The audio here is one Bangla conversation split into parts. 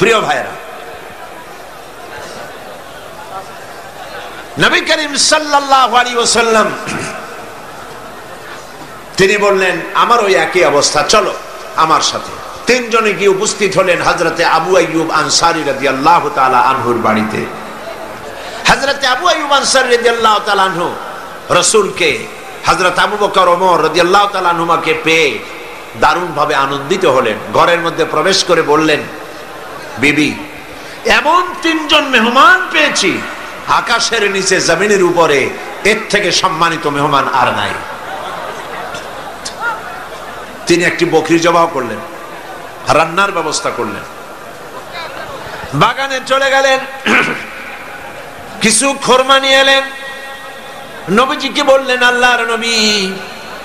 প্রিয় ভাইরা, নবী করিম সাল্লাল্লাহু আলাইহি ওয়াসাল্লাম তিনি বললেন, আমার ওই একই অবস্থা, চলো আমার সাথে। তিনজনে গিয়ে উপস্থিত হলেন হযরতে আবু আইয়ুব আনসারী রাদিয়াল্লাহু তাআলা আনহুর বাড়িতে। হযরতে আবু আইয়ুব আনসারী রাদিয়াল্লাহু তাআলা আনহু রাসূলকে, হযরত আবু বকর ওমর রাদিয়াল্লাহু তাআলা আনহুমাকে পেয়ে দারুণ ভাবে আনন্দিত হলেন। ঘরের মধ্যে প্রবেশ করে বললেন, বিবি, এমন তিনজন মেহমান পেয়েছি, আকাশের নিচে জমিনের উপরে এর থেকে সম্মানিত মেহমান আর নাই। তিনি একটি বকরি জবাই করলেন, রান্নার ব্যবস্থা করলেন, বাগানে চলে গেলেন, কিছু খোরমা নিয়ে এলেন, নবীজিকে বললেন, আল্লাহর নবী,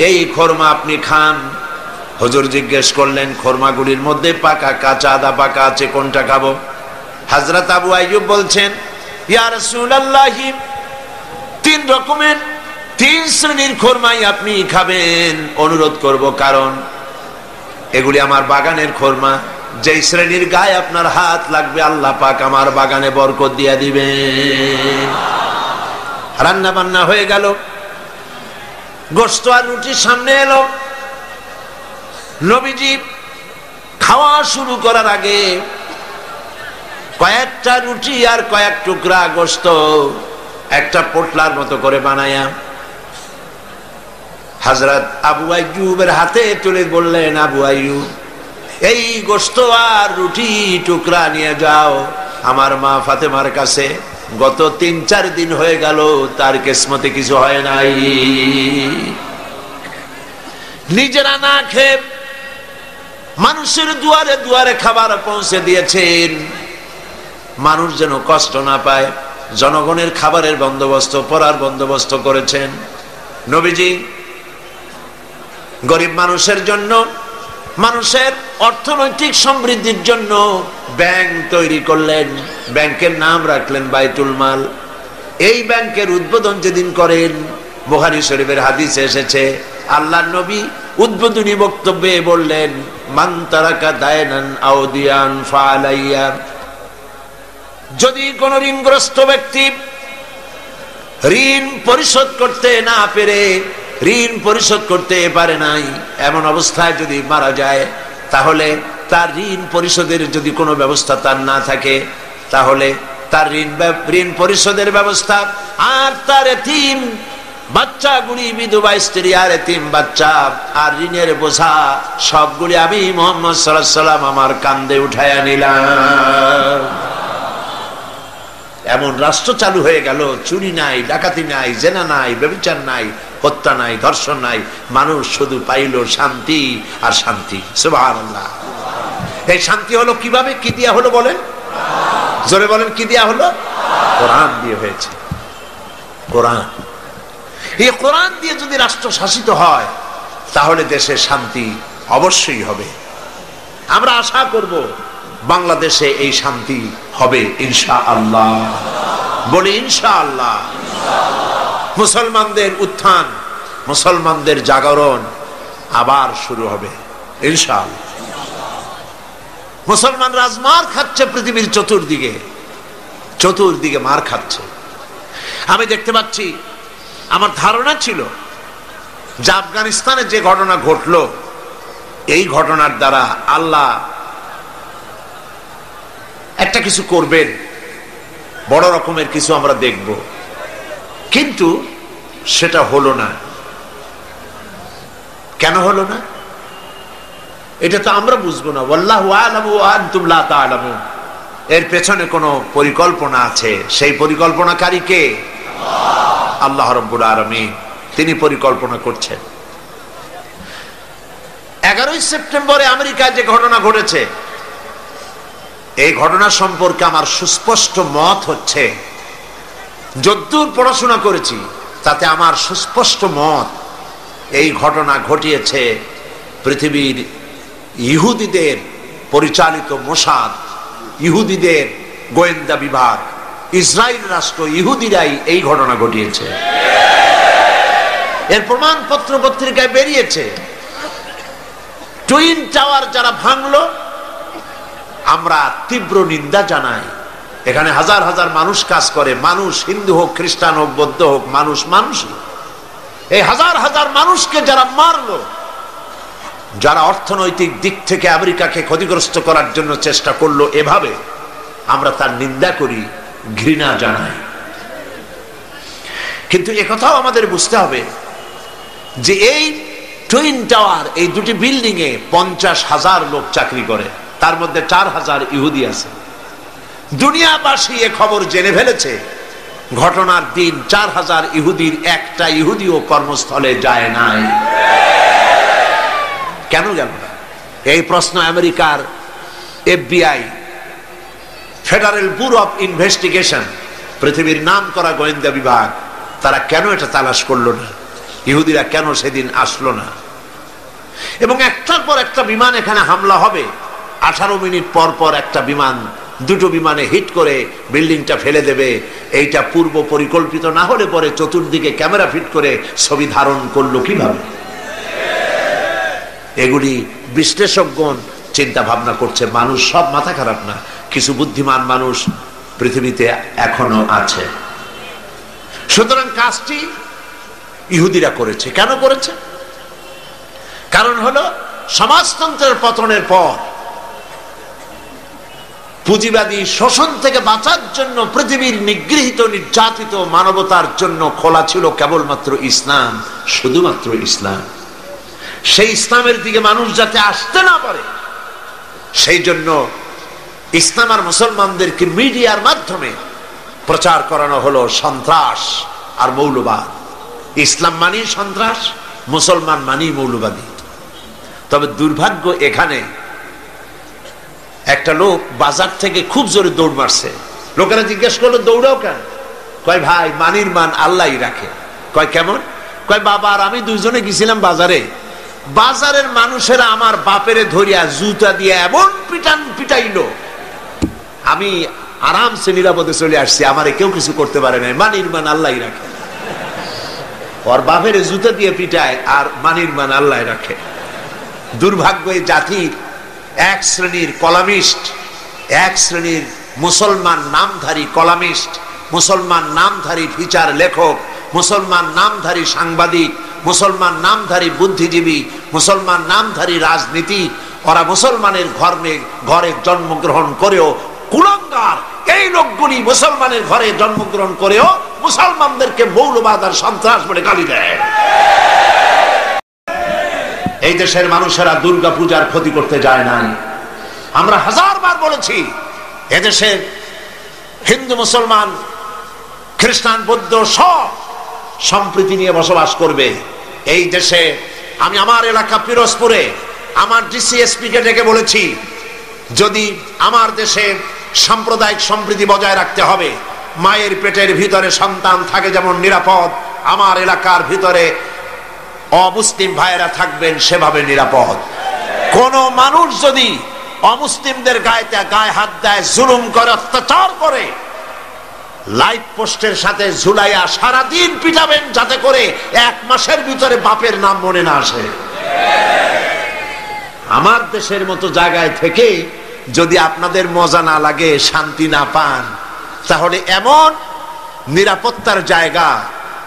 এই খোরমা আপনি খান। হুজুর জিজ্ঞেস করলেন, খোরমাগুলির মধ্যে পাকা, কাঁচা, আদা পাকা আছে, কোনটা খাবো? হযরত আবু আইয়ুব বলছেন, ইয়া রাসূলুল্লাহ, তিন রকমের, তিন শ্রেণীর খোরমাই আপনি খাবেন, অনুরোধ করব, কারণ এগুলি আমার বাগানের খোরমা। যেই শ্রেণীর গায়ে আপনার হাত লাগবে, আল্লাহ পাক আমার বাগানে বরকত দিয়ে দিবেন। রান্না বান্না হয়ে গেল, গোশত আর রুটি সামনে এলো। নবীজি খাওয়া শুরু করার আগে কয়েকটা রুটি আর কয়েক টুকরা গোশত একটা পোটলার মতো করে বানায়া হযরত আবু আইয়ুবের হাতে তুলে বললেন, আবু আইয়ুব, এই গোশত আর রুটি টুকরা নিয়ে যাও আমার মা ফাতেমার কাছে। গত ৩-৪ দিন হয়ে গেল, তার কিসমতে কিছু হয় নাই। নিজেরা না খেয়ে মানুষের দুয়ারে দুয়ারে খাবার পৌঁছে দিয়েছেন, মানুষ যেন কষ্ট না পায়, জনগণের খাবারের বন্দোবস্ত, পড়ার বন্দোবস্ত করেছেন। নবীজি গরিব মানুষের জন্য, মানুষের অর্থনৈতিক সমৃদ্ধির জন্য ব্যাংক তৈরি করলেন, ব্যাংকের নাম রাখলেন বাইতুল মাল। এই ব্যাংকের উদ্বোধন যেদিন করেন, বুখারী শরীফের হাদিসে এসেছে, আল্লাহর নবী উদ্বোধনী বক্তব্যে বললেন, মান তারাকা দায়নান আও দিয়ান ফালাইয়া, যদি কোন ঋণগ্রস্ত ব্যক্তি ঋণ পরিশোধ করতে না পেরে, ঋণ পরিশোধ করতে পারে নাই, এমন অবস্থায় যদি মারা যায়, তাহলে তার ঋণ পরিশোধের যদি কোনো ব্যবস্থা তার না থাকে, তাহলে তার ঋণ পরিশোধের ব্যবস্থা আর তার এতিম বাচ্চাগুলি, বিধবা স্ত্রী আর এতিম বাচ্চা আর ঋণের বোঝা সবগুলি আমি মুহাম্মদ সাল্লাল্লাহু আলাইহি ওয়াসাল্লাম আমার কাঁধে উঠায়া নিলাম। এমন রাষ্ট্র চালু হয়ে গেল, চুরি নাই, ডাকাতি নাই, জেনা নাই, ব্যভিচার নাই, হত্যা নাই, ধর্ষণ নাই, মানুষ শুধু পাইল শান্তি আর শান্তি। সুবহানাল্লাহ। এই শান্তি হলো কিভাবে? কি দিয়া হলো বলেন? জোরে বলেন, কি দিয়া হলো? কোরআন দিয়ে হয়েছে। কোরআন, এই কোরআন দিয়ে যদি রাষ্ট্র শাসিত হয়, তাহলে দেশে শান্তি অবশ্যই হবে। আমরা আশা করব বাংলাদেশে এই শান্তি হবে ইনশাআল্লাহ। বলি ইনশাআল্লাহ। মুসলমানদের উত্থান, মুসলমানদের জাগরণ আবার শুরু হবে ইনশাআল্লাহ। মুসলমান রাজমার খাচ্ছে পৃথিবীর চতুর্দিকে, চতুর্দিকে মার খাচ্ছে। আমি দেখতে পাচ্ছি, আমার ধারণা ছিল যে আফগানিস্তানে যে ঘটনা ঘটলো, এই ঘটনার দ্বারা আল্লাহ একটা কিছু করবেন, বড় রকমের কিছু আমরা দেখব, কিন্তু সেটা হলো না। কেন হলো না এটা তো আমরা বুঝবো না। ওয়াল্লাহু আ'লামু ওয়া আনতুম লা তা'লামুন। এর পেছনে কোনো পরিকল্পনা আছে, সেই পরিকল্পনাকারী কে? আল্লাহ রাব্বুল আলামিন। তিনি পরিকল্পনা করছেন। 11ই সেপ্টেম্বরে আমেরিকায় যে ঘটনা ঘটেছে, এই ঘটনা সম্পর্কে আমার সুস্পষ্ট মত হচ্ছে, যদ্দূর পড়াশোনা করেছি তাতে আমার সুস্পষ্ট মত, এই ঘটনা ঘটিয়েছে পৃথিবীর ইহুদিদের পরিচালিত মোসাদ, ইহুদিদের গোয়েন্দা বিভাগ, ইসরায়েল রাষ্ট্র, ইহুদিরাই এই ঘটনা ঘটিয়েছে। এর প্রমাণ পত্র পত্রিকায় বেরিয়েছে। টুইন টাওয়ার যারা ভাঙলো, আমরা তীব্র নিন্দা জানাই। এখানে হাজার হাজার মানুষ কাজ করে, মানুষ হিন্দু হোক, খ্রিস্টান হোক, বৌদ্ধ হোক, মানুষ মানুষই। এই হাজার হাজার মানুষকে যারা মারলো, যারা অর্থনৈতিক দিক থেকে আমেরিকাকে ক্ষতিগ্রস্ত করার জন্য চেষ্টা করলো, এভাবে আমরা তার নিন্দা করি, ঘৃণা জানাই। কিন্তু একথাও আমাদের বুঝতে হবে যে এই টুইন টাওয়ার, এই দুটি বিল্ডিং এ 50,000 লোক চাকরি করে, তার মধ্যে 4,000 ইহুদি আছে। দুনিয়াবাসী এ খবর জেনে ফেলেছে। ঘটনার দিন 4,000 ইহুদির একটা ইহুদিও কর্মস্থলে যায় নাই। কেন গেল না? এই প্রশ্ন আমেরিকার FBI, federal bureau of investigation, পৃথিবীর নাম করা গোয়েন্দা বিভাগ, তারা কেন এটা তালাশ করলো না? ইহুদিরা কেন সেদিন আসলো না? এবং একটার পর একটা বিমান এখানে হামলা হবে, 18 মিনিট পর পর একটা বিমান, দুটো বিমানে হিট করে বিল্ডিংটা ফেলে দেবে। এইটা পূর্ব পরিকল্পিত না হলে পরে চতুর্দিকে ক্যামেরা ফিট করে ছবি ধারণ করলো কিভাবে? এগুলি বিশ্লেষকগণ চিন্তা ভাবনা করছে। মানুষ সব মাথা খারাপ না, কিছু বুদ্ধিমান মানুষ পৃথিবীতে এখনো আছে। সুতরাং কাজটি ইহুদিরা করেছে। কেন করেছে? কারণ হলো সমাজতন্ত্রের পতনের পর পুঁজিবাদী শোষণ থেকে বাঁচার জন্য পৃথিবীর নিগৃহীত নির্যাতিত মানবতার জন্য খোলা ছিল কেবলমাত্র ইসলাম, শুধুমাত্র ইসলাম। সেই ইসলামের দিকে মানুষ যাতে আসতে না পারে, সেই জন্য ইসলাম আর মুসলমানদেরকে মিডিয়ার মাধ্যমে প্রচার করানো হলো সন্ত্রাস আর মৌলবাদ। ইসলাম মানি সন্ত্রাস, মুসলমান মানি মৌলবাদী। তবে দুর্ভাগ্য, এখানে একটা লোক বাজার থেকে খুব জোরে দৌড় মারছে। লোকেরা জিজ্ঞেস করলো, দৌড়াও কেন? কয় ভাই, মানির মান আল্লাহই রাখে। কয় কেমন? কয় বাবা আর আমি দুইজনে গেছিলাম বাজারে, বাজারের মানুষেরা আমার বাপেরে ধরিয়া জুতা দিয়ে এমন পিটাইলো, আমি আরামসে নিরাপদে চলে আসছি, আমারে কেউ কিছু করতে পারে না। মানির মান আল্লাহই রাখে। ওর বাপের জুতা দিয়ে পিটায় আর মানির মান আল্লাহ রাখে। দুর্ভাগ্য এই জাতির এক শ্রেণীর কলামিস্ট, এক শ্রেণীর মুসলমান নামধারী কলামিস্ট, মুসলমান নামধারী ফিচার লেখক, মুসলমান নামধারী সাংবাদিক, মুসলমান নামধারী বুদ্ধিজীবী, মুসলমান নামধারী রাজনীতি, ওরা মুসলমানের ঘরে জন্মগ্রহণ করেও কুলাঙ্গার। এই লোকগুলি মুসলমানের ঘরে জন্মগ্রহণ করেও মুসলমানদেরকে মৌলবাদ আর সন্ত্রাস বলে গালি দেয়। এই দেশের মানুষেরা দুর্গা পূজার ক্ষতি করতে যায় নাই। আমরা হাজারবার বলেছি, এদেশের হিন্দু, মুসলমান, খ্রিস্টান, বৌদ্ধ সব সম্প্রীতি নিয়ে বসবাস করবে। এই দেশে আমি আমার এলাকা পিরোজপুরে আমার DCSP কে ডেকে বলেছি, যদি আমার দেশে সাম্প্রদায়িক সম্প্রীতি বজায় রাখতে হবে, মায়ের পেটের ভিতরে সন্তান থাকে যেমন নিরাপদ, আমার এলাকার ভিতরে অমুসলিম ভাইয়েরা থাকবেন সেভাবে নিরাপদ। কোন মানুষ যদি অমুসলিমদের গায়ে হাত দেয়, জুলুম করে, অত্যাচার করে, লাইট পোস্টের সাথে ঝুলাইয়া সারাদিন পিটাবেন, যাতে করে 1 মাসের ভিতরে বাপের নাম মনে না আসে। আমার দেশের মতো জায়গায় থেকে যদি আপনাদের মজা না লাগে, শান্তি না পান, তাহলে এমন নিরাপত্তার জায়গা,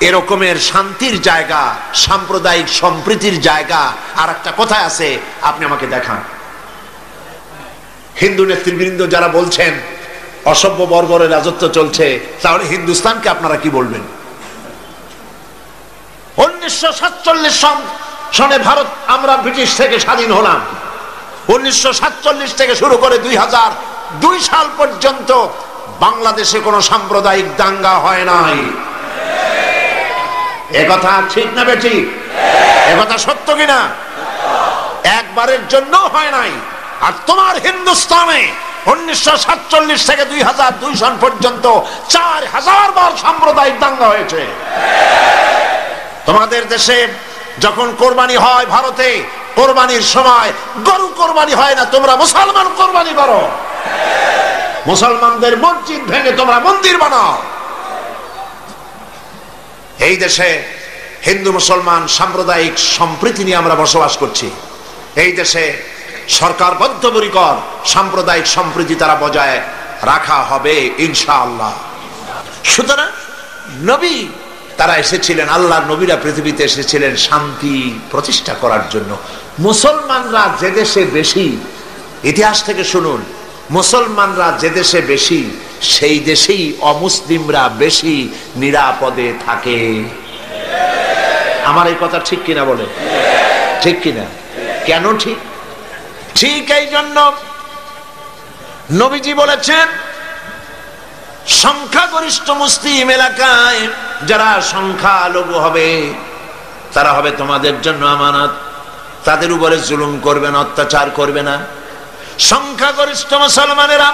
এরকমের শান্তির জায়গা, সাম্প্রদায়িক সম্প্রীতির জায়গা আর একটা কোথায় আছে আপনি আমাকে দেখান। হিন্দু নেতৃবৃন্দ যারা বলছেন অসভ্য বর্বরের রাজত্ব চলছে, তাহলে হিন্দুস্তানকে আপনারা কি বলবেন? 1947 সনে ভারত, আমরা ব্রিটিশ থেকে স্বাধীন হলাম। 1947 থেকে শুরু করে 2002 সাল পর্যন্ত বাংলাদেশে কোনো সাম্প্রদায়িক দাঙ্গা হয় নাই। একথা ঠিক না বেঠিক? একথা সত্য কিনা? একবারের জন্য হয় নাই। আর তোমার হিন্দুস্তানে 1947 থেকে 2002 সন পর্যন্ত 4000 বার সাম্প্রদায়িক দাঙ্গা হয়েছে। তোমাদের দেশে যখন কোরবানি হয় ভারতে, কোরবানির সময় গরু কোরবানি হয় না, তোমরা মুসলমান কোরবানি করো। মুসলমানদের মসজিদ ভেঙে তোমরা মন্দির বানাও। এই দেশে হিন্দু মুসলমান সাম্প্রদায়িক সম্প্রীতি নিয়ে আমরা বসবাস করছি। এই দেশে সরকার বদ্ধপরিকর, সাম্প্রদায়িক সম্প্রীতি তারা বজায় রাখা হবে ইনশাআল্লাহ। সুতরাং নবী তারা এসেছিলেন, আল্লাহর নবীরা পৃথিবীতে এসেছিলেন শান্তি প্রতিষ্ঠা করার জন্য। মুসলমানরা যে দেশে বেশি, ইতিহাস থেকে শুনুন, মুসলমানরা যে দেশে বেশি সেই দেশেই অমুসলিমরা বেশি নিরাপদে থাকে। আমার এই কথা ঠিক কিনা বলে? ঠিক কিনা? কেন ঠিক? ঠিক এই জন্য নবীজি বলেছেন, সংখ্যাগরিষ্ঠ মুসলিম এলাকায় যারা সংখ্যালঘু হবে তারা হবে তোমাদের জন্য আমানত, তাদের উপরে জুলুম করবে না, অত্যাচার করবে না। সংখ্যাগরিষ্ঠ মুসলমানেরা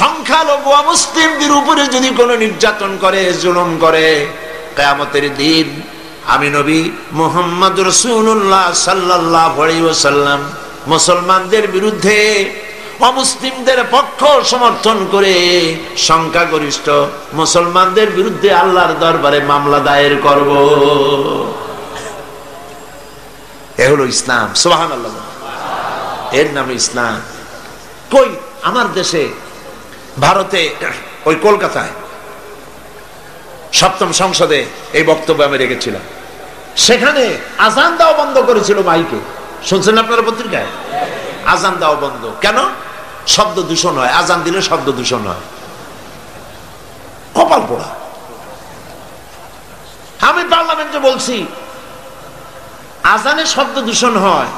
সংখ্যালঘু মুসলিমদের উপরে যদি কোনো নির্যাতন করে, জুলুম করে, কিয়ামতের দিন আমি নবী মুহাম্মদ রাসূলুল্লাহ সাল্লাল্লাহু আলাইহি ওয়াসাল্লাম মুসলমানদের বিরুদ্ধে অমুসলিমদের পক্ষ সমর্থন করে সংখ্যাগরিষ্ঠ মুসলমানদের বিরুদ্ধে আল্লাহর দরবারে মামলা দায়ের করব। এ হলো ইসলাম। সুবহানাল্লাহ। এর নাম ইসলাম। কই আমার দেশে, ভারতে, ওই কলকাতায় সপ্তম সংসদে এই বক্তব্য আমি রেখেছিলাম। সেখানে আজান দেওয়া বন্ধ করেছিল মাইকে। শুনছেন আপনারা পত্রিকায়? আজান দেওয়া বন্ধ কেন? শব্দ দূষণ হয়, আজান দিলে শব্দ দূষণ হয়। কপাল পোড়া। আমি পার্লামেন্টে বলছি আজানে শব্দ দূষণ হয়,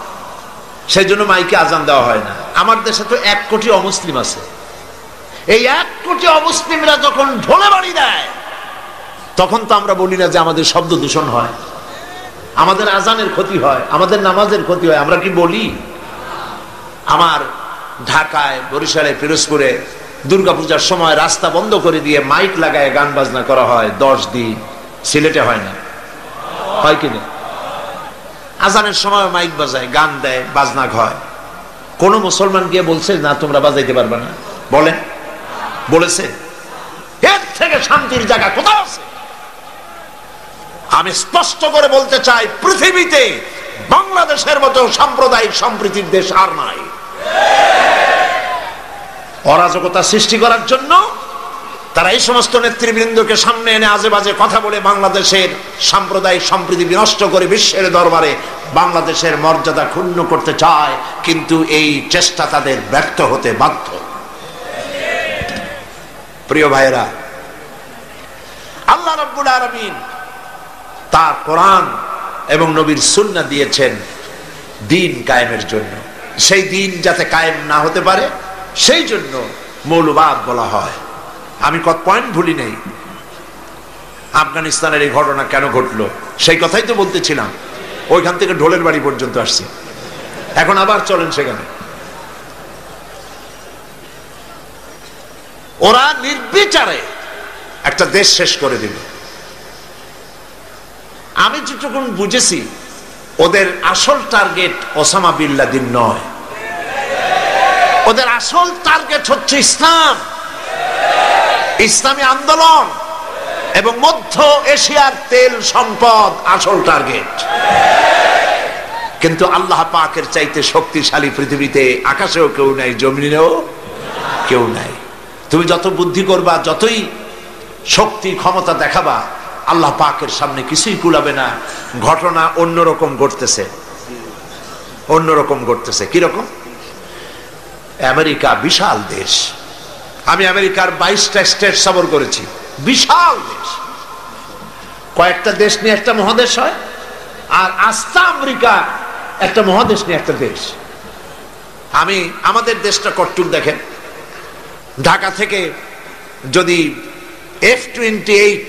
সেই জন্য মাইকে আজান দেওয়া হয় না। আমার দেশে তো 1 কোটি অমুসলিম আছে। এই 1 কোটি অমুসলিমরা যখন ঢোলে বাড়ি দেয় তখন তো আমরা বলি না যে আমাদের শব্দ দূষণ হয়, আমাদের আজানের ক্ষতি হয়, আমাদের নামাজের ক্ষতি হয়। আমরা কি বলি? আমার ঢাকায়, বরিশালে, পিরোজপুরে দুর্গাপূজার সময় রাস্তা বন্ধ করে দিয়ে মাইক লাগায় গান বাজনা করা হয় 10 দিন। সিলেটে হয় না? হয় কিনা? আজানের সময় মাইক বাজায়, গান দেয়, বাজনা হয়। কোন মুসলমান গিয়ে বলছে না তোমরা বাজাইতে পারবে না? বলেন, বলেছে? এর থেকে শান্তির জায়গা কোথাও আছে? আমি স্পষ্ট করে বলতে চাই, পৃথিবীতে বাংলাদেশের মতো সাম্প্রদায়িক সম্প্রীতির দেশ আর নাই। অরাজকতা সৃষ্টি করার জন্য তারা এই সমস্ত নেতৃবৃন্দকে সামনে এনে আজে বাজে কথা বলে বাংলাদেশের সাম্প্রদায়িক সম্প্রীতি বিনষ্ট করে বিশ্বের দরবারে বাংলাদেশের মর্যাদা ক্ষুণ্ণ করতে চায়, কিন্তু এই চেষ্টা তাদের ব্যর্থ হতে বাধ্য। প্রিয় ভাইয়েরা, আল্লাহ রাব্বুল আলামিন তার কোরআন এবং নবীর সুন্নাহ দিয়েছেন দিন কায়েমের জন্য। সেই দিন যাতে কায়েম না হতে পারে সেই জন্য মৌলবাদ বলা হয়। আমি কত পয়েন্ট ভুলি নেই। আফগানিস্তানের এই ঘটনা কেন ঘটলো সেই কথাই তো বলতেছিলাম। ওইখান থেকে ঢোলের বাড়ি পর্যন্ত আসছি, এখন আবার চলেন সেখানে। ওরা নির্বিচারে একটা দেশ শেষ করে দিল। আমি যতটুকু বুঝেছি ওদের আসল টার্গেট ওসামা বিন লাদেন নয়, ওদের আসল টার্গেট হচ্ছে ইসলাম, ইসলামী আন্দোলন এবং মধ্য এশিয়ার তেল সম্পদ আসল টার্গেট। কিন্তু আল্লাহ পাকের চাইতে শক্তিশালী পৃথিবীতে আকাশেও কেউ নাই, জমিনেও কেউ নাই। তুমি যত বুদ্ধি করবা, যতই শক্তি ক্ষমতা দেখাবা, আল্লাহ পাকের সামনে কিছুই কুলাবে না। ঘটনা অন্যরকম ঘটতেছে, অন্যরকম ঘটতেছে। কিরকম? আমেরিকা বিশাল দেশ। আমি আমেরিকার 22টা স্টেট সফর করেছি। বিশাল দেশ। কয়েকটা দেশ নিয়ে একটা মহাদেশ হয়, আর আস্তা আমেরিকা একটা মহাদেশ নিয়ে একটা দেশ। আমাদের দেশটা কটটুক দেখেন। ঢাকা থেকে যদি F-28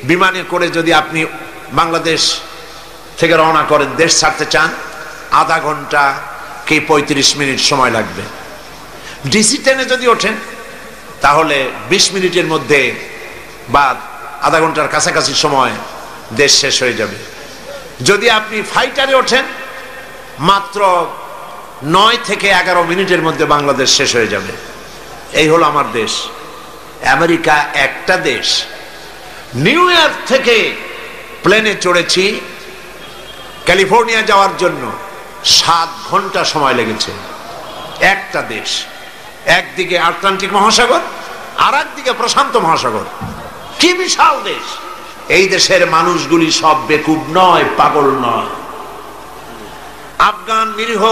বিমানে করে যদি আপনি বাংলাদেশ থেকে রওনা করেন, দেশ ছাড়তে চান, আধা ঘন্টা কি 35 মিনিট সময় লাগবে। DC-10 যদি ওঠেন তাহলে 20 মিনিটের মধ্যে বা আধা ঘন্টার কাছাকাছি সময় দেশ শেষ হয়ে যাবে। যদি আপনি ফাইটারে ওঠেন মাত্র 9 থেকে 11 মিনিটের মধ্যে বাংলাদেশ শেষ হয়ে যাবে। এই হলো আমার দেশ। আমেরিকা একটা দেশ। নিউ ইয়র্ক থেকে প্লেনে চড়েছি ক্যালিফোর্নিয়া যাওয়ার জন্য 7 ঘন্টা সময় লেগেছে। একটা দেশ, একদিকে আটলান্টিক মহাসাগর আর একদিকে প্রশান্ত মহাসাগর, কি বিশাল দেশ। এই দেশের মানুষগুলি সব বেকুব নয়, পাগল নয়। আফগান নিরীহ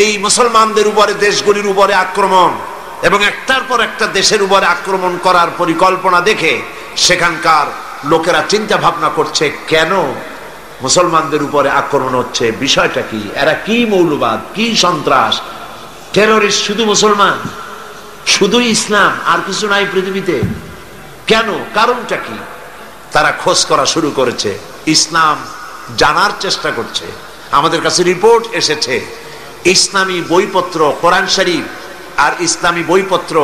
এই মুসলমানদের উপরে, দেশগুলির উপরে আক্রমণ এবং একটার পর একটা দেশের উপরে আক্রমণ করার পরিকল্পনা দেখে সেখানকার লোকেরা চিন্তা ভাবনা করছে, কেন মুসলমানদের উপরে আক্রমণ হচ্ছে, বিষয়টা কি, এরা কি মৌলবাদ, কি সন্ত্রাস, টেররিস্ট শুধু মুসলমান, শুধু ইসলাম, আর কিছু নাই পৃথিবীতে, কেন, কারণটা কি? তারা খোঁজ করা শুরু করেছে, ইসলাম জানার চেষ্টা করছে। আমাদের কাছে রিপোর্ট এসেছে, ইসলামী বইপত্র, কোরআন শরীফ আর ইসলামী বইপত্র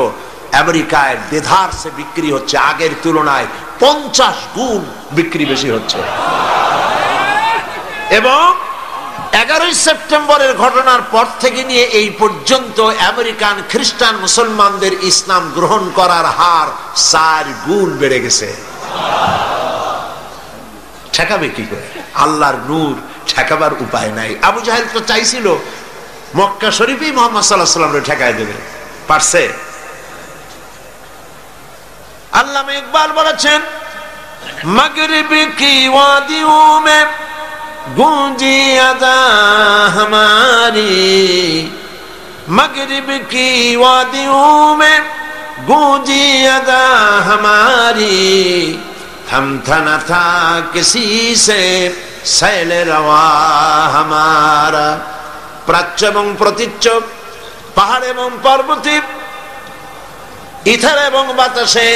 আমেরিকায় দেধারসে বিক্রি হচ্ছে, আগের তুলনায় 50 গুণ বিক্রি বেশি হচ্ছে। এবং 11 সেপ্টেম্বরের ঘটনার পর থেকে নিয়ে এই পর্যন্ত আমেরিকান খ্রিস্টান মুসলমানদের ইসলাম গ্রহণ করার হার 4 গুণ বেড়ে গেছে। ঠেকাবে কি করে? আল্লাহর নূর, ঠেকাবার উপায় নাই। আবু জাহেল তো চাইছিল মক্কা শরীফেই মুহাম্মদ সাল্লাল্লাহু আলাইহি ওয়াসাল্লামকে ঠেকায় দেবে, পারছে? আল্লামা ইকবাল বলেছেন, মাগরিব কি ওয়াদিও মে गूंजी अदा हमारी, मगरिब की वादियों में गूंजी अदा हमारी, थमथा न था किसी से सैल रवा हमारा। প্রাচ্য এবং প্রতীচ্য, পাহাড় এবং পর্বতে, ইথার এবং বাতাসে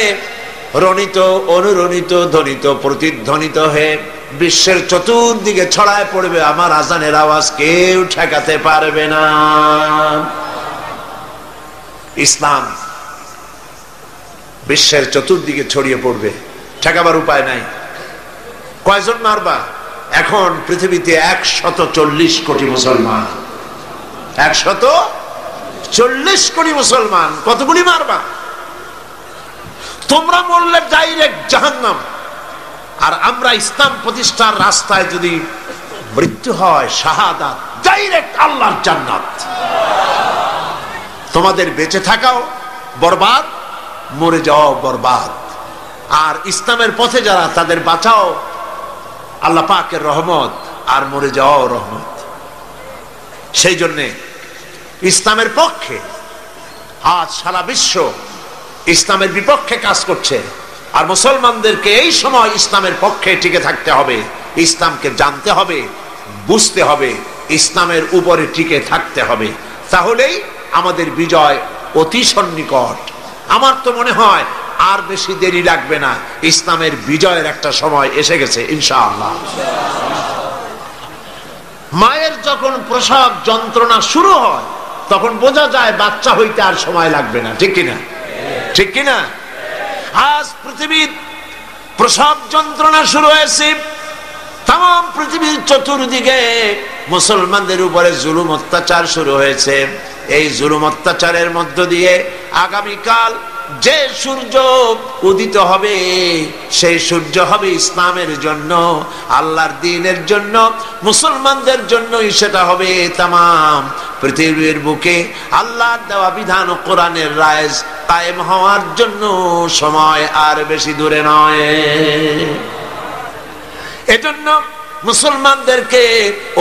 রণিত, অনুরণিত, ধ্বনিত, প্রতিধ্বনিত হয়ে বিশ্বের চতুর্দিকে ছড়ায় পড়বে আমার আজানের আওয়াজ, কেউ ঠেকাতে পারবে না। ইসলাম বিশ্বের চতুর্দিকে ছড়িয়ে পড়বে, ঠেকাবার উপায় নাই। কয়জন মারবা? এখন পৃথিবীতে 140 কোটি মুসলমান, 140 কোটি মুসলমান, কতগুলি মারবা? তোমরা মরলে ডাইরেক্ট জাহান্নাম, আর আমরা ইসলাম প্রতিষ্ঠার রাস্তায় যদি মৃত্যু হয়, শাহাদাত, ডাইরেক্ট আল্লাহর জান্নাত। তোমাদের বেঁচে থাকাও বরবাদ, মরে যাওয়াও বরবাদ। আর ইসলামের পথে যারা, তাদের বাঁচাও আল্লাহ পাকের রহমত, আর মরে যাওয়াও রহমত। সেই জন্যে ইসলামের পক্ষে আজ সারা বিশ্ব ইসলামের বিপক্ষে কাজ করছে, আর মুসলমানদেরকে এই সময় ইসলামের পক্ষে টিকে থাকতে হবে, ইসলামকে জানতে হবে, বুঝতে হবে, ইসলামের উপরে টিকে থাকতে হবে, তাহলেই আমাদের বিজয় অতি সন্নিকট। আমার তো মনে হয় আর বেশি দেরি লাগবে না, ইসলামের বিজয়ের একটা সময় এসে গেছে ইনশাআল্লাহ। মায়ের যখন প্রসব যন্ত্রণা শুরু হয়, তখন বোঝা যায় বাচ্চা হইতে আর সময় লাগবে না, ঠিক কিনা? ঠিক কিনা? আজ পৃথিবীর প্রসব যন্ত্রণা শুরু হয়েছে, তাম পৃথিবীর চতুর্দিকে মুসলমানদের উপরে জুলুম অত্যাচার শুরু হয়েছে। এই জুলুম অত্যাচারের মধ্য দিয়ে আগামীকাল যে সূর্য উদিত হবে, সেই সূর্য হবে ইসলামের জন্য, আল্লাহর দ্বীনের জন্য, মুসলমানদের জন্যই সেটা হবে। তামাম পৃথিবীর বুকে আল্লাহর দেওয়া বিধান ও কোরআনের রায় কায়েম হওয়ার জন্য সময় আর বেশি দূরে নয়। এজন্য মুসলমানদেরকে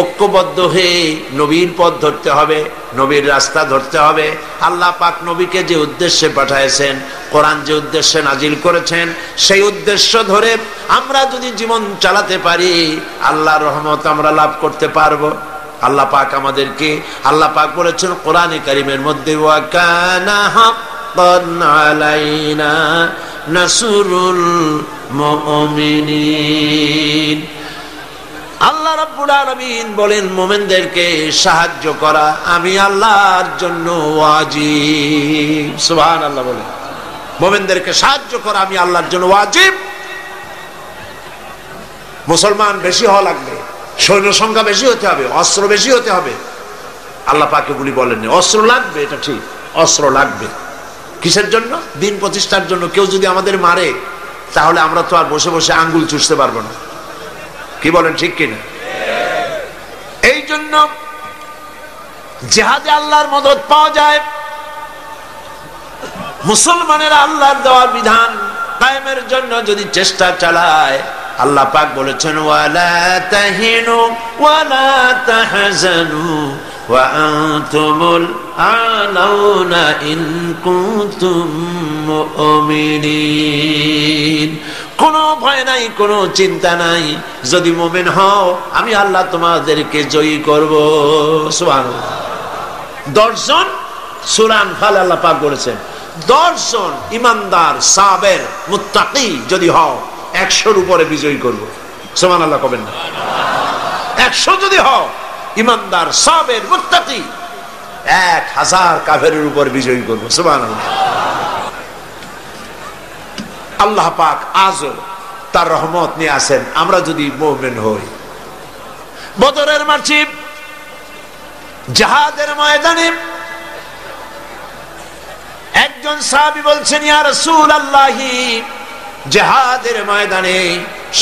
ঐক্যবদ্ধ হয়ে নবীর পথ ধরতে হবে, নবীর রাস্তা ধরতে হবে। আল্লাহ পাক নবীকে যে উদ্দেশ্যে পাঠাইছেন, কোরআন যে উদ্দেশ্যে নাজিল করেছেন, সেই উদ্দেশ্য ধরে আমরা যদি জীবন চালাতে পারি, আল্লাহর রহমত আমরা লাভ করতে পারবো। আল্লাহ পাক আমাদেরকে, আল্লাহ পাক বলেছেন কোরআনে কারীমের মধ্যে, ওয়া কানা হাক্কান আলাইনা নাসরুল মুমিনিন। আল্লাহ রাব্বুল আলামিন বলেন, মুমিনদেরকে সাহায্য করা আমি আল্লাহর জন্য ওয়াজিব। সুবহানাল্লাহ বলেন, মুমিনদেরকে সাহায্য করা আমি আল্লাহর জন্য ওয়াজিব। মুসলমান বেশি হওয়া লাগবে, সৈন্য সংখ্যা বেশি হতে হবে, অস্ত্র বেশি হতে হবে। আল্লাহ পাক এগুলি বলেননি। অস্ত্র লাগবে, এটা ঠিক, অস্ত্র লাগবে। কিসের জন্য? দিন প্রতিষ্ঠার জন্য। কেউ যদি আমাদের মারে, তাহলে আমরা তো আর বসে বসে আঙ্গুল চুষতে পারবো না, কি বলেন, ঠিক কিনা? এই জন্য জিহাদে আল্লাহর মদদ পাওয়া যায়। মুসলমানেরা আল্লাহর দেওয়া বিধান কায়েমের জন্য যদি চেষ্টা চালায়, আল্লাহ পাক বলেছেন ওয়ালা তাহিনু ওয়ালা তাহজানু ওয়া আনতুমুল আলাউনা ইন কুনতুম মুমিনিন। কোনো ভয় নাই, কোনো চিন্তা নাই, যদি মুমিন হও আমি আল্লাহ তোমাদেরকে জয়ী করব। সুবহানাল্লাহ। 10 জন সূরা আনফাল আল্লাহ পাক বলেছেন 10 জন ইমানদার সাবের মুত্তাকি যদি হও 100-র উপরে বিজয়ী করব। সুবহানাল্লাহ কবেন না? 100 যদি হও ইমানদার সাবের মুত্তাকি 1000 কাফেরের উপর বিজয়ী করব। সুবহানাল্লাহ। আল্লাহ পাক আজও তার রহমত নিয়ে আসেন আমরা যদি মুমিন হই। বদরের মাঠে জিহাদের ময়দানে একজন সাহাবী বলছেন ইয়া রাসূলুল্লাহ, জিহাদের ময়দানে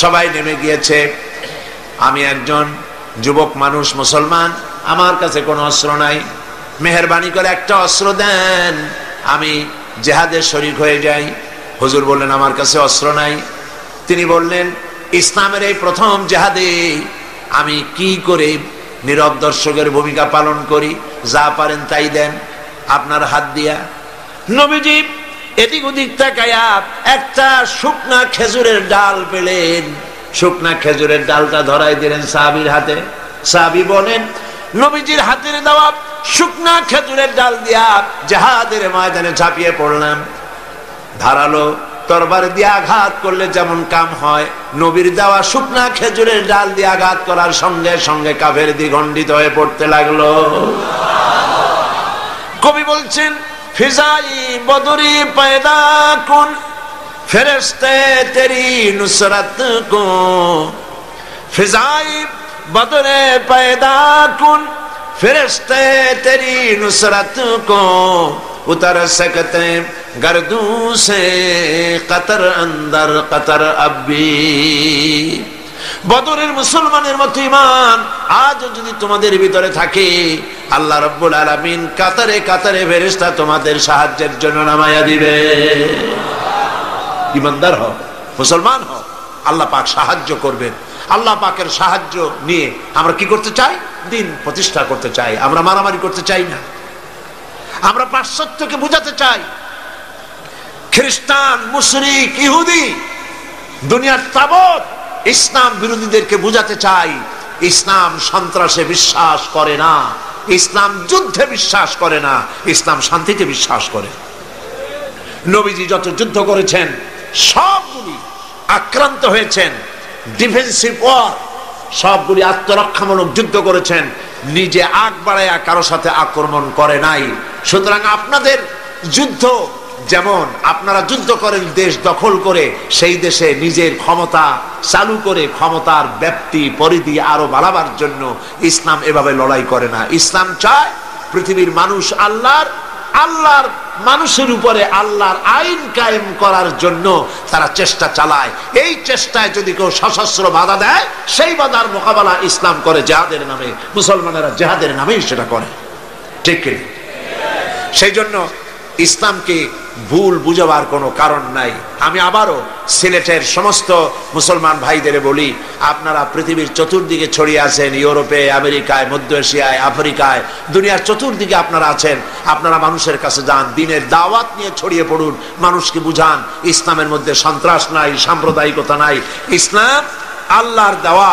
সবাই নেমে গিয়েছে, আমি একজন যুবক মানুষ মুসলমান, আমার কাছে কোনো অস্ত্র নাই, মেহেরবানি করে একটা অস্ত্র দেন, আমি জিহাদে শরীক হয়ে যাই। হুজুর বললেন আমার কাছে অস্ত্র নাই। তিনি বললেন ইসলামের এই প্রথম জিহাদে আমি কি করে নীরব দর্শকের ভূমিকা পালন করি, যা পারেন তাই দেন আপনার হাত দিয়া। নবীজি এদিক ওদিক তাকায়া একটা শুকনা খেজুরের ডাল পেলেন, শুকনা খেজুরের ডালটা ধরাই দিলেন সাহাবীর হাতে। সাহাবী বলেন নবীজির হাতের দেওয়া শুকনা খেজুরের ডাল দিয়া জিহাদের ময়দানে ঝাঁপিয়ে পড়লাম। ধারালো তরবারি দিয়ে আঘাত করলে যেমন কাম হয়, নবীর দেওয়া শুকনা খেজুরের ডাল দিয়ে আঘাত করার সঙ্গে সঙ্গে কাফের দ্বিগণ্ডিত হয়ে পড়তে লাগলো। কবি বলছেন ফিজাই বদরি পয়দা কুন ফেরেশতে তেরি নুসরত কো, ফিজাই বদরে পয়দা কুন ফেরেশতে তেরি নুসরত কো, उतर सकते गर्दों से कतर अंदर कतर अब्बी। বদরের মুসলমানের মতো ঈমান আজ যদি তোমাদের ভিতরে থাকে, আল্লাহ রাব্বুল আলামিন কাতারে কাতারে ফেরেশতা তোমাদের সাহায্যের জন্য নামায়া দিবে। ঈমানদার হও, মুসলমান হও, আল্লাহ পাক সাহায্য করবেন। আল্লাহ পাকের সাহায্য নিয়ে আমরা কি করতে চাই? দিন প্রতিষ্ঠা করতে চাই। আমরা মারামারি করতে চাই না, আমরা পাশ্চাত্যকে বুঝাতে চাই। খ্রিস্টান, মুশরিক, ইহুদি, দুনিয়ার তাবত ইসলাম বিরোধীদেরকে বুঝাতে চাই ইসলাম সন্ত্রাসে বিশ্বাস করে না, ইসলাম যুদ্ধে বিশ্বাস করে না, ইসলাম শান্তিতে বিশ্বাস করে। নবীজি যত যুদ্ধ করেছেন সবগুলি আক্রান্ত হয়েছেন, ডিফেন্সিভ ওয়ার, সবগুলি আত্মরক্ষামূলক যুদ্ধ করেছেন, নিজে আগ বাড়ায়া কারো সাথে আক্রমণ করে নাই। সুতরাং আপনাদের যুদ্ধ যেমন আপনারা যুদ্ধ করেন দেশ দখল করে, সেই দেশে নিজের ক্ষমতা চালু করে ক্ষমতার ব্যাপ্তি পরিধি আরো বাড়াবার জন্য ইসলাম এভাবে লড়াই করে না। ইসলাম চায় পৃথিবীর মানুষ আল্লাহর মানুষের উপরে আল্লাহর আইন কায়েম করার জন্য তারা চেষ্টা চালায়। এই চেষ্টায় যদি কেউ সশস্ত্র বাধা দেয়, সেই বাধার মোকাবেলা ইসলাম করে জিহাদের নামে। মুসলমানেরা জিহাদের নামেই সেটা করে, ঠিক কি? সেই জন্য ইসলামকে ভুল বুঝাবার কোনো কারণ নাই। আমি আবারও সিলেটের সমস্ত মুসলমান ভাইদের বলি, আপনারা পৃথিবীর চতুর্দিকে ছড়িয়ে আছেন, ইউরোপে, আমেরিকায়, মধ্য এশিয়ায়, আফ্রিকায়, দুনিয়ার চতুর্দিকে আপনারা আছেন। আপনারা মানুষের কাছে যান, দ্বীনের দাওয়াত নিয়ে ছড়িয়ে পড়ুন, মানুষকে বুঝান ইসলামের মধ্যে সন্ত্রাস নাই, সাম্প্রদায়িকতা নাই। ইসলাম আল্লাহর দেওয়া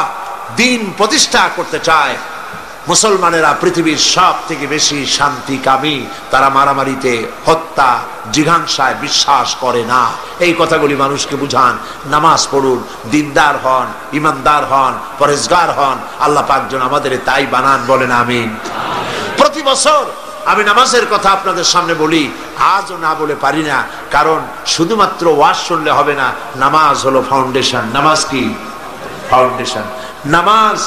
দ্বীন প্রতিষ্ঠা করতে চায়। মুসলমানেরা পৃথিবীর সব থেকে বেশি শান্তিকামী, তারা মারামারিতে, হত্যা, জিঘাংসায় বিশ্বাস করে না। এই কথাগুলি মানুষকে বুঝান। নামাজ পড়ুন, দিনদার হন, ইমানদার হন, পরেজগার হন। আল্লাহ পাক যেন আমাদের তাই বানান, বলেন আমিন। প্রতি বছর আমি নামাজের কথা আপনাদের সামনে বলি, আজও না বলে পারি না, কারণ শুধুমাত্র ওয়াজ শুনলে হবে না। নামাজ হলো ফাউন্ডেশন। নামাজ কি? ফাউন্ডেশন। নামাজ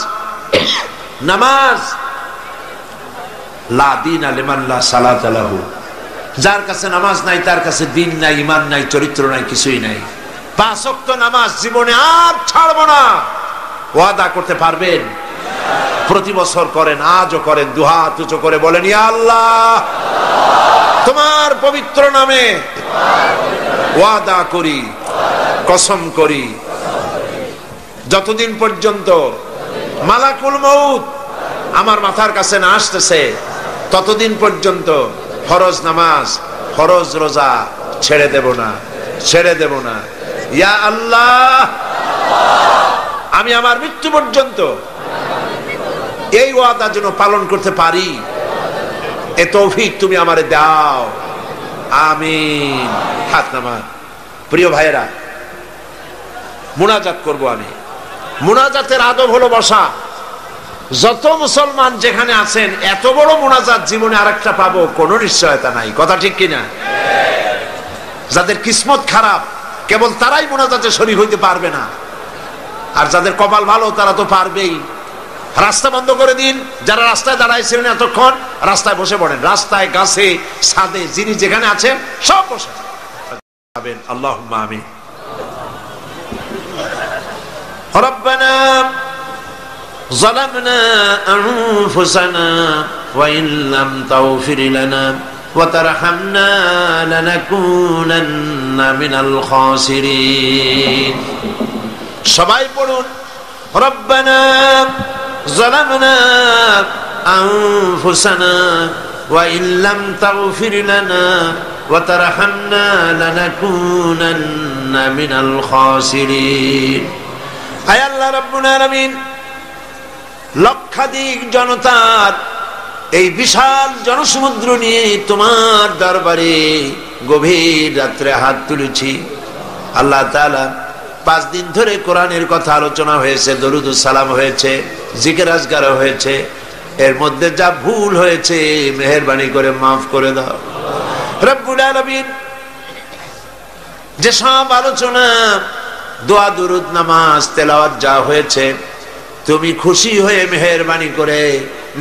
লা দীনা লিমান লা সালাতা লাহু, যার কাছে নামাজ নাই তার কাছে দিন নাই, ঈমান নাই, চরিত্র নাই, কিছুই নাই। 5 ওয়াক্ত নামাজ জীবনে আর ছাড়বো না, ওয়াদা করতে পারবেন? প্রতি বছর করেন, আজও করেন, দুহাত উঁচু করে বলেন, ইয়া আল্লাহ, তোমার পবিত্র নামে ওয়াদা করি, কসম করি, যতদিন পর্যন্ত মালাকুল মউত আমার মাথার কাছে না আসতেছে ততদিন পর্যন্ত ফরজ নামাজ, ফরজ রোজা ছেড়ে দেব না, ছেড়ে দেব না। ইয়া আল্লাহ, আমি আমার মৃত্যু পর্যন্ত এই ওয়াদা যেন পালন করতে পারি, এ তৌফিক তুমি আমারে দাও, আমিন। হাত নামান। প্রিয় ভাইয়েরা, মুনাজাত করব আমি। মুনাজাতের আদব হলো বসা। যত মুসলমান যেখানে আছেন, এত বড় মুনাজাত জীবনে আরেকটা পাবো কোনো নিশ্চয়তা নাই। কথা ঠিক কিনা? যাদের কিসমত খারাপ কেবল তারাই মুনাজাতে শরীক হইতে পারবে না, আর যাদের কপাল ভালো তারা তো পারবেই। রাস্তা বন্ধ করে দিন, যারা রাস্তায় দাঁড়াইছিলেন এতক্ষণ রাস্তায় বসে পড়েন, রাস্তায়, গাছে, ছাদে, যিনি যেখানে আছেন সব বসে যাবেন। আল্লাহুম্মা আমিন। রব্বানা যালামনা আনফুসানা ওয়া ইন লাম তাগফির লানা ওয়া তারহামনা লানাকুনান্না মিনাল খাসিরিন। সবাই পড়ুন, রব্বানা যালামনা আনফুসানা ওয়া ইন লাম তাগফির লানা ওয়া তারহামনা লানাকুনান্না মিনাল খাসিরিন। আয় আল্লাহ রাব্বুল আলামিন, লক্ষাধিক জনতার এই বিশাল জনসমুদ্র নিয়ে তোমার দরবারে গভীর রাত্রে হাত তুলেছি। আল্লাহ তাআলা 5 দিন ধরে কোরআনের কথা আলোচনা হয়েছে, দরুদ ও সালাম হয়েছে, জিকির আজকার হয়েছে। এর মধ্যে যা ভুল হয়েছে মেহেরবানি করে মাফ করে দাও রব্বুল আলামিন। যে সব আলোচনা, দোয়া, দুরুদ, নামাজ, তেলাওয়াত যা হয়েছে, তুমি খুশি হয়ে মেহেরবানি করে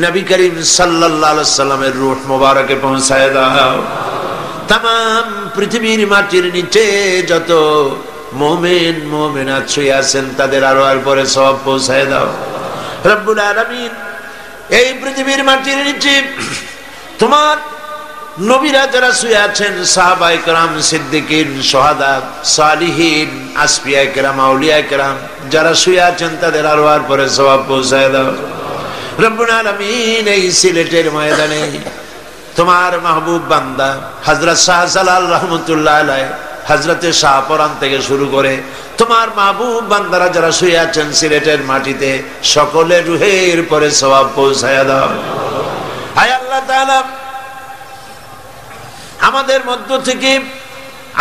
নবী করিম সাল্লাল্লাহু আলাইহি সাল্লামের রূহ মোবারকে পৌঁছায় দাও। तमाम পৃথিবীর মাটির নিচে যত মুমিন মুমিনাত শুয়ে আছেন তাদের আরোয়ার পরে সওয়াব পৌঁছায় দাও রব্বুল আলামিন। এই পৃথিবীর মাটির নিচে তোমার নবীরা যারা শুয়ে আছেন, সাহাবায়ে কেরাম, সিদ্দিকিন, শুহাদা, সালিহিন, আসফিয়ায়ে কেরাম, আউলিয়ায়ে কেরাম যারা শুয়ে আছেন তাদের আরওয়ার পরে সওয়াব পৌঁছায় দাও রব্বুল আলামিন। এই সিলেটের ময়দানে তোমার মাহবুব বান্দা হযরত শাহজালাল রাহমাতুল্লাহ আলাইহি, হযরতে শাহপরান থেকে শুরু করে তোমার মাহবুব বান্দারা যারা শুয়ে আছেন সিলেটের মাটিতে, সকলের রুহের পরে সওয়াব পৌঁছায় দাও। হায় আল্লাহ তাআলা, আমাদের মধ্য থেকে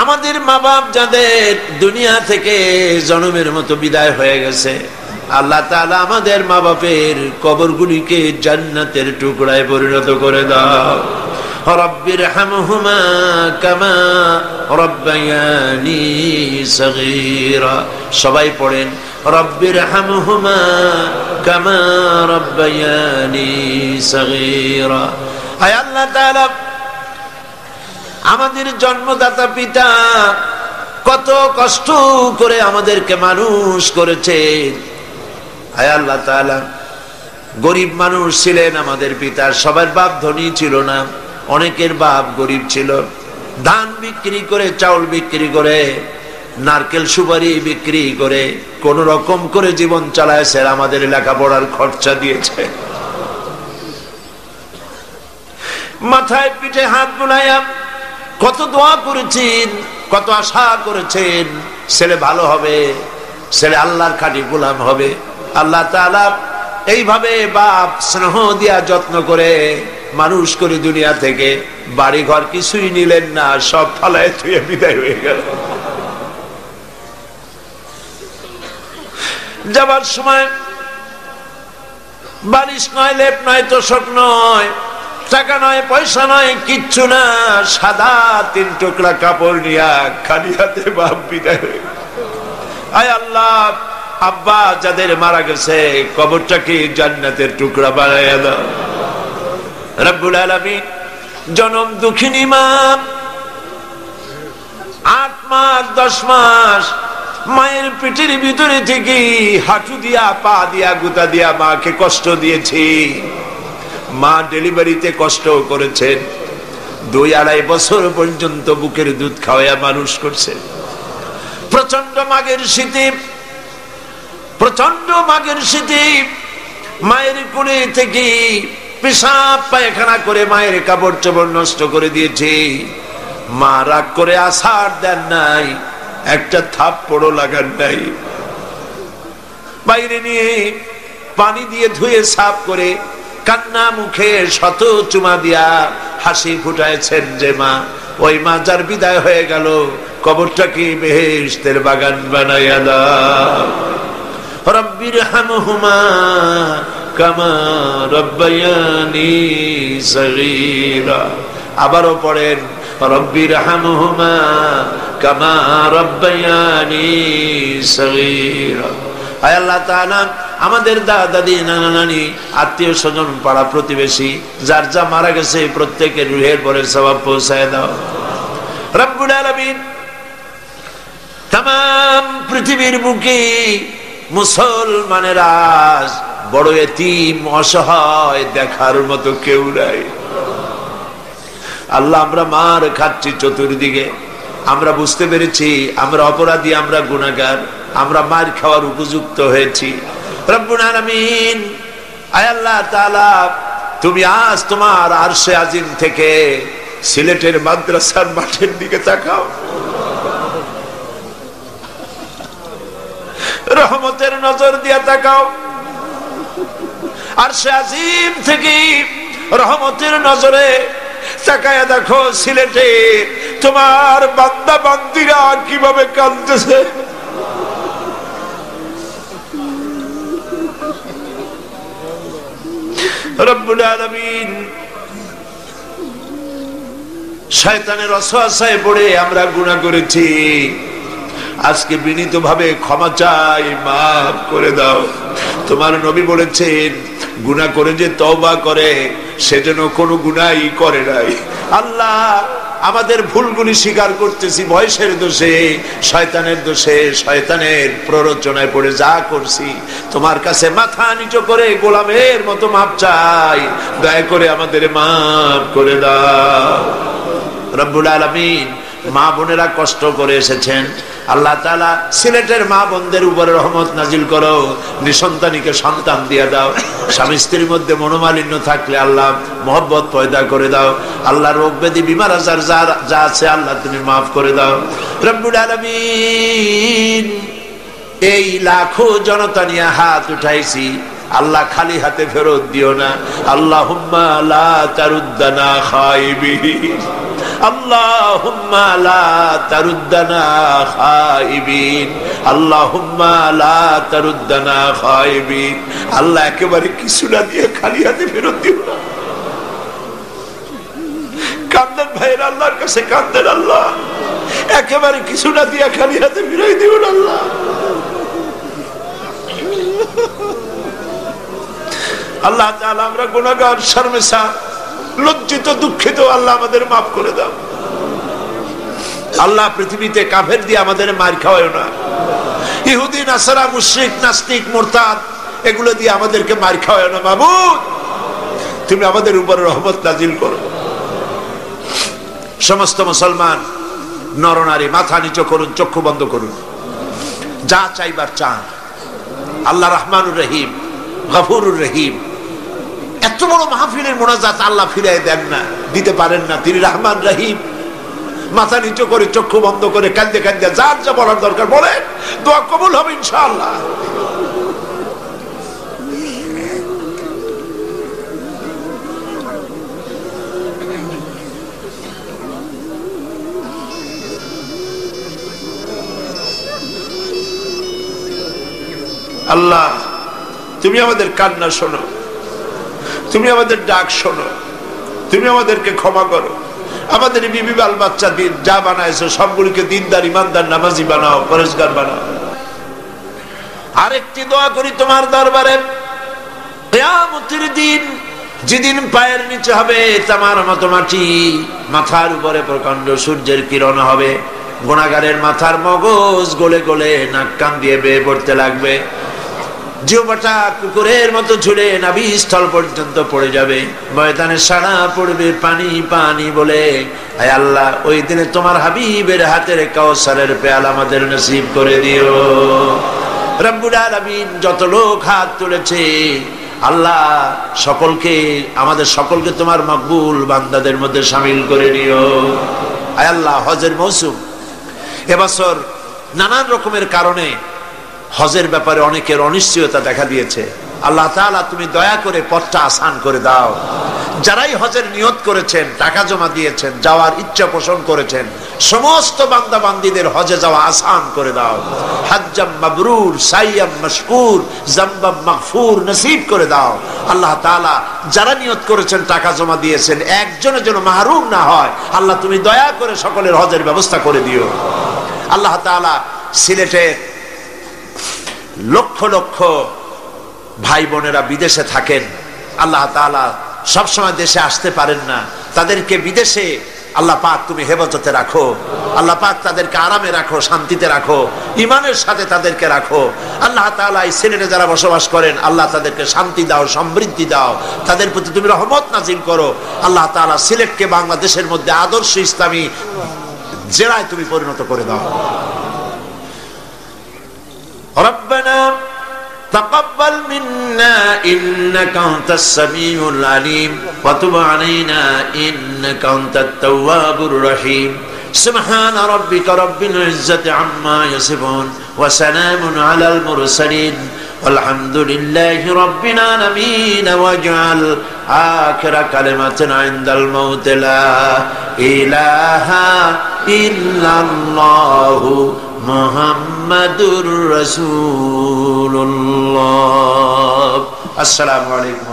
আমাদের মা বাপ যাদের দুনিয়া থেকে জনমের মতো বিদায় হয়ে গেছে, আল্লাহ তাআলা আমাদের মা বাপের কবরগুলিকে জান্নাতের টুকরায় পরিণত করে দাও। রব্বির হামহুমা কামা রব্বায়ানি সগীরা। সবাই পড়েন, রব্বির হামহুমা কামা রব্বায়ানি সগীরা। আয় আল্লাহ তাআলা, আমাদের জন্মদাতা পিতা কত কষ্ট করে আমাদেরকে মানুষ করেছে। আয় আল্লাহ তাআলা, গরিব মানুষ ছিলেন আমাদের পিতা, সবার বাপ ধনী ছিল না, অনেকের বাপ গরিব ছিল। ধান বিক্রি করে, চাউল বিক্রি করে, নারকেল সুপারি বিক্রি করে কোন রকম করে জীবন চালায়ছে, আমাদের লেখাপড়ার খরচা দিয়েছে। মাথায় পিঠে হাত বুলাইয়া কত দোয়া করেছেন, কত আশা করেছেন ছেলে ভালো হবে, ছেলে আল্লাহর খাঁটি গোলাম হবে। আল্লাহ তাআলা এইভাবে বাপ স্নেহ দিয়া যত্ন করে মানুষ করে দুনিয়া থেকে বাড়ি ঘর কিছুই নিলেন না, সব ফালায় থুয়ে বিদায় হয়ে গেল। যাবার সময় বালিশ নয়, লেপ নয়, তোশক নয়, টাকা নয়, পয়সা নয়, কিচ্ছু না, সাদা 3 টুকরা কাপড় নিয়া খালি হাতে বাপ বিদায় হয়ে গেল। আয় আল্লাহ, আব্বা যাদের মারা গেছে কবরটাকে জান্নাতের টুকরা বানাইয়া দাও রব্বুল আলামিন। জনম দুঃখিনী মা 8 মাস 10 মাস মায়ের পেটের ভিতরে থেকে হাঁটু দিয়া পা দিয়া গুতা দিয়া মাকে কষ্ট দিয়েছি। মা ডেলিভারিতে কষ্ট করেছেন, 2-2.5 বছর পর্যন্ত বুকের দুধ খাওয়া মানুষ করছে। প্রচন্ড মাঘের শীতে, প্রচন্ড মাঘের শীতে মায়ের কোলে থেকে পেশাব পায়খানা করে মায়ের কাপড় চোপড় নষ্ট করে দিয়েছে। মা রাগ করে আছাড় দেন নাই, একটা থাপ্পড়ও লাগান নাই। বাইরে নিয়ে পানি দিয়ে ধুয়ে সাফ করে কান্না মুখে শত চুমা দিয়া হাসি ফুটাইছেন যে মা, ওই মা যার বিদায় হয়ে গেল, কবরটাকে বেহেশতের বাগান বানাইয়া দাও। রব্বির হামহুমা কামা রব্বায়ানি সগীরা। আবারও পড়েন, রব্বির হামহুমা কামা রব্বায়ানি সগীরা। আয় আল্লাহ তাআলা, আমাদের দাদা-দাদি, নানা-নানি, আত্মীয় স্বজন, পাড়া প্রতিবেশী যার যা মারা গেছে প্রত্যেকের রুহের পরে সওয়াব পৌঁছায় দাও রব্বুল আলামিন। তাম পৃথিবীর বুকে মুসলমানেরা বড় এতিম, অসহায়, দেখার মতো কেউ নাই। আল্লাহ, আমরা মার খাচ্ছি চতুর্দিকে, আমরা বুঝতে পেরেছি আমরা অপরাধী, আমরা গুনাহগার, আমরা মার খাওয়ার উপযুক্ত হয়েছি। রব্বুল আলামিন, আয় আল্লাহ তাআলা, তুমি আজ তোমার আরশে আজিম থেকে সিলেটের মাদ্রাসার মাঠের দিকে তাকাও, রহমতের নজর দিয়া তাকাও। আরশে আজিম থেকে রহমতের নজরে তাকায়া দেখো সিলেটে তোমার বান্দা বান্দিরা কিভাবে কাঁদতেছে। রব্বুল আলামিন, শয়তানের ওয়াসওয়াসায় পড়ে আমরা গুনাহ করেছি, আজকে বিনীতভাবে ক্ষমা চাই, মাফ করে দাও। তোমার নবী বলেছেন, গুনাহ করে যে তওবা করে সে যেন কোনো গুনাহই করে নাই। আল্লাহ, আমাদের ভুলগুলি স্বীকার করতেছি, বয়সের দোষে, শয়তানের দোষে, শয়তানের প্ররোচনায় পড়ে যা করছি, তোমার কাছে মাথা নিচু করে গোলামের মতো মাপ চাই, দয়া করে আমাদের মাফ করে দাও রব্বুল আলামিন। মা বোনেরা কষ্ট করে এসেছেন, আল্লাহ তাআলা সিলেটের মা বোনদের উপরে রহমত নাজিল করো, নিঃসন্তানীকে সন্তান দিয়ে দাও। স্বামী স্ত্রীর মধ্যে মনোমালিন্য থাকলে আল্লাহ মহব্বত পয়দা করে দাও। আল্লাহ, রোগ ব্যাধি বিমার আজার যা আছে আল্লাহ তুমি মাফ করে দাও রব্বুল আলামিন। এই লাখো জনতা নিয়ে হাত উঠাইছি, আল্লাহ খালি হাতে ফেরত দিও না। আল্লাহুম্মা লা তারুদ্দানা খাইবিন, আল্লাহুম্মা লা তারুদ্দানা খাইবিন, আল্লাহুম্মা লা তারুদ্দানা খাইবিন। আল্লাহ, একেবারে কিছু না দিয়ে খালি হাতে ফেরত দিও না। কান্দেন ভাইয়ের, আল্লাহর কাছে কান্দেন, আল্লাহ একেবারে কিছু না দিয়ে খালি হাতে ফিরাই দিও না। আল্লাহ, আল্লাহ তাআলা, আমরা গুনাহগার, শর্মিষ্ঠা, লজ্জিত, দুঃখিত, আল্লাহ আমাদের মাফ করে দাও। আল্লাহ, পৃথিবীতে কাফের দিয়ে আমাদের মার খাওয়ায় না, ইহুদি, নাসারা, মুশরিক, নাস্তিক, মুরতাদ এগুলো দিয়ে আমাদেরকে মার খাওয়ায় না। মাবুদ, তুমি আমাদের উপর রহমত নাজিল করো। সমস্ত মুসলমান নরনারী মাথা নিচু করুন, চক্ষু বন্ধ করুন, যা চাইবার চান। আল্লাহ রহমানুর রহিম, গফুরুর রহিম। এত বড় মাহফিলের মোনাজাত আল্লাহ ফিরাই দেন না, দিতে পারেন না। তিনি রহমান রহিম। মাথা নিচু করে, চক্ষু বন্ধ করে, কাঁদতে কাঁদতে যার যা বলার দরকার বলেন, দোয়া কবুল হবে ইনশাআল্লাহ। আল্লাহ, তুমি আমাদের কান্না শোনো, তুমি আমাদের ডাক শোনো, তুমি আমাদেরকে ক্ষমা করো। আমাদের বিবি বাল বাচ্চা দিন যা বানাইছো সবগুলিকে দিনদার, ইমানদার, নামাজি বানাও, পরেশগার বানাও। আরেকটি দোয়া করি তোমার দরবারে, কিয়ামতের দিন যেদিন পায়ের নিচে হবে তামার মতো মাটি, মাথার উপরে প্রকাণ্ড সূর্যের কিরণ হবে, গুনাহগারের মাথার মগজ গলে গলে নাক কান দিয়ে বেয়ে পড়তে লাগবে, জিহ্বাটা কুকুরের মতো ঝুলে নাভিস্থল পর্যন্ত পড়ে যাবে, ময়দানে সাড়া পড়বে পানি পানি বলে। আয় আল্লাহ, ওই দিনে তোমার হাবিবের হাতের কাউসারের পেয়ালা আমাদের নসিব করে দিও। রব্বুল আলামিন যত লোক হাত তুলেছে আল্লাহ সকলকে, আমাদের সকলকে তোমার মকবুল বান্দাদের মধ্যে শামিল করে নিও। আয় আল্লাহ, হজের মৌসুম এবছর নানান রকমের কারণে হজের ব্যাপারে অনেকের অনিশ্চয়তা দেখা দিয়েছে। আল্লাহ তাআলা তুমি দয়া করে পথটা আসান করে দাও। যারাই হজের নিয়ত করেছেন, টাকা জমা দিয়েছেন, যাওয়ার ইচ্ছা পোষণ করেছেন, সমস্ত বান্দা বান্দীদের হজে যাওয়া আসান করে দাও। হাজ্জাম মাবরুর, সাইয়াম মাশকুর, যামবাম মাগফুর নসিব করে দাও। আল্লাহ তাআলা যারা নিয়ত করেছেন, টাকা জমা দিয়েছেন, একজনের যেন মাহরুম না হয়। আল্লাহ তুমি দয়া করে সকলের হজের ব্যবস্থা করে দিও। আল্লাহ তাআলা সিলেটে লক্ষ লক্ষ ভাই বোনেরা বিদেশে থাকেন, আল্লাহ তাআলা সবসময় দেশে আসতে পারেন না, তাদেরকে বিদেশে আল্লাহ পাক তুমি হেফাজতে রাখো। আল্লাহ পাক তাদেরকে আরামে রাখো, শান্তিতে রাখো, ঈমানের সাথে তাদেরকে রাখো। আল্লাহ তাআলা এই সিলেটে যারা বসবাস করেন, আল্লাহ তাদেরকে শান্তি দাও, সমৃদ্ধি দাও, তাদের প্রতি তুমি রহমত নাজিল করো। আল্লাহ তাআলা সিলেটকে বাংলাদেশের মধ্যে আদর্শ ইসলামী জেলায় তুমি পরিণত করে দাও। ربنا تقبل منا إنك أنت السميع العليم وتب علينا إنك أنت التواب الرحيم سبحان ربك رب العزة عما يصفون وسلام على المرسلين والحمد لله رب العالمين واجعل آخر كلمة عند الموت لا إله إلا الله মুহাম্মাদুর রাসূলুল্লাহ। আসসালামু আলাইকুম।